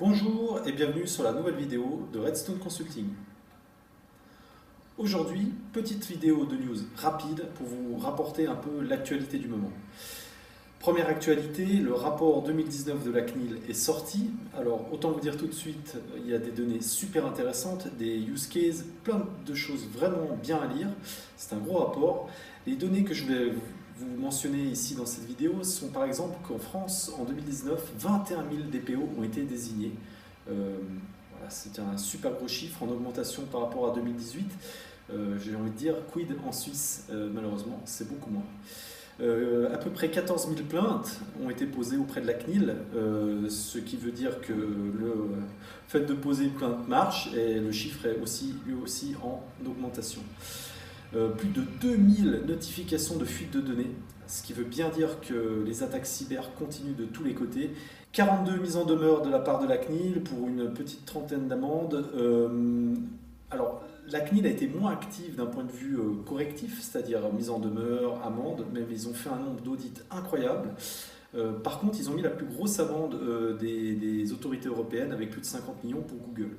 Bonjour et bienvenue sur la nouvelle vidéo de Redstone Consulting. Aujourd'hui, petite vidéo de news rapide pour vous rapporter un peu l'actualité du moment. Première actualité, le rapport 2019 de la CNIL est sorti. Alors autant vous dire tout de suite, il y a des données super intéressantes, des use cases, plein de choses vraiment bien à lire. C'est un gros rapport. Les données que je vais vous mentionner ici dans cette vidéo sont par exemple qu'en France, en 2019, 21 000 DPO ont été désignés. Voilà, c'est un super gros chiffre en augmentation par rapport à 2018. J'ai envie de dire, quid en Suisse, malheureusement, c'est beaucoup moins. À peu près 14 000 plaintes ont été posées auprès de la CNIL, ce qui veut dire que le fait de poser une plainte marche et le chiffre est lui aussi en augmentation. Plus de 2000 notifications de fuite de données, ce qui veut bien dire que les attaques cyber continuent de tous les côtés. 42 mises en demeure de la part de la CNIL pour une petite trentaine d'amendes. Alors, la CNIL a été moins active d'un point de vue correctif, c'est-à-dire mise en demeure, amende, mais ils ont fait un nombre d'audits incroyable. Par contre, ils ont mis la plus grosse amende des autorités européennes avec plus de 50 millions pour Google.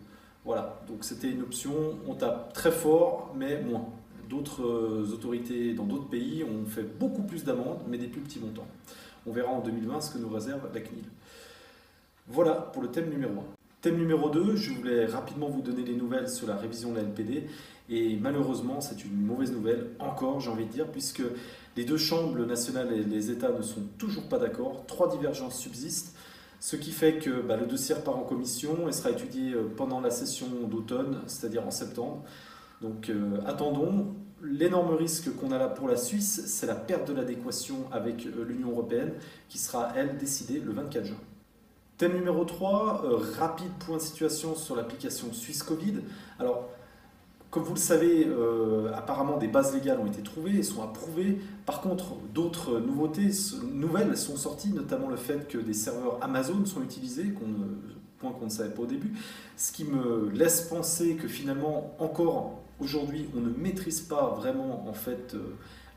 Voilà, donc c'était une option, on tape très fort, mais moins. D'autres autorités dans d'autres pays ont fait beaucoup plus d'amendes, mais des plus petits montants. On verra en 2020 ce que nous réserve la CNIL. Voilà pour le thème numéro 1. Thème numéro 2, je voulais rapidement vous donner les nouvelles sur la révision de la LPD. Et malheureusement, c'est une mauvaise nouvelle, encore j'ai envie de dire, puisque les deux chambres, le national et les États, ne sont toujours pas d'accord. 3 divergences subsistent, ce qui fait que le dossier repart en commission et sera étudié pendant la session d'automne, c'est-à-dire en septembre. Donc attendons. L'énorme risque qu'on a là pour la Suisse, c'est la perte de l'adéquation avec l'Union européenne qui sera, elle, décidée le 24 juin. Thème numéro 3, rapide point de situation sur l'application Suisse Covid. Alors, comme vous le savez, apparemment des bases légales ont été trouvées et sont approuvées. Par contre, d'autres nouvelles sont sorties, notamment le fait que des serveurs Amazon sont utilisés, point qu'on ne savait pas au début, ce qui me laisse penser que finalement, encore aujourd'hui, on ne maîtrise pas vraiment en fait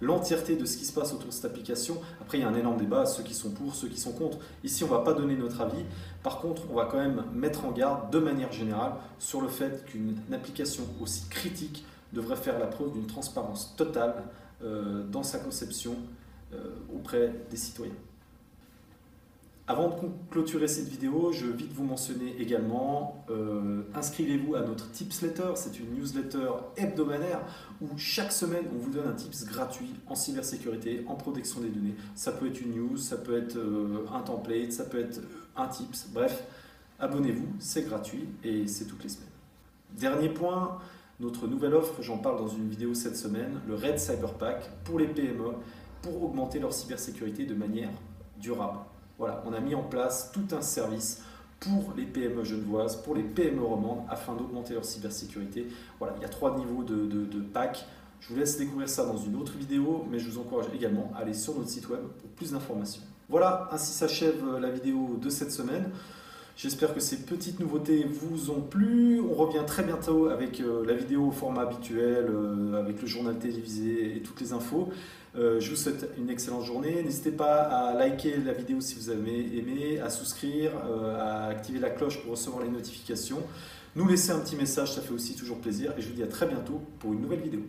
l'entièreté de ce qui se passe autour de cette application. Après, il y a un énorme débat, ceux qui sont pour, ceux qui sont contre. Ici, on ne va pas donner notre avis. Par contre, on va quand même mettre en garde, de manière générale, sur le fait qu'une application aussi critique devrait faire la preuve d'une transparence totale dans sa conception auprès des citoyens. Avant de clôturer cette vidéo, je veux vite vous mentionner également, inscrivez-vous à notre Tipsletter, c'est une newsletter hebdomadaire où chaque semaine on vous donne un tips gratuit en cybersécurité, en protection des données. Ça peut être une news, ça peut être un template, ça peut être un tips, bref, abonnez-vous, c'est gratuit et c'est toutes les semaines. Dernier point, notre nouvelle offre, j'en parle dans une vidéo cette semaine, le Red Cyber Pack pour les PME, pour augmenter leur cybersécurité de manière durable. Voilà, on a mis en place tout un service pour les PME genevoises, pour les PME romandes, afin d'augmenter leur cybersécurité. Voilà, il y a 3 niveaux de pack. Je vous laisse découvrir ça dans une autre vidéo, mais je vous encourage également à aller sur notre site web pour plus d'informations. Voilà, ainsi s'achève la vidéo de cette semaine. J'espère que ces petites nouveautés vous ont plu. On revient très bientôt avec la vidéo au format habituel, avec le journal télévisé et toutes les infos. Je vous souhaite une excellente journée. N'hésitez pas à liker la vidéo si vous avez aimé, à souscrire, à activer la cloche pour recevoir les notifications. Nous laisser un petit message, ça fait aussi toujours plaisir. Et je vous dis à très bientôt pour une nouvelle vidéo.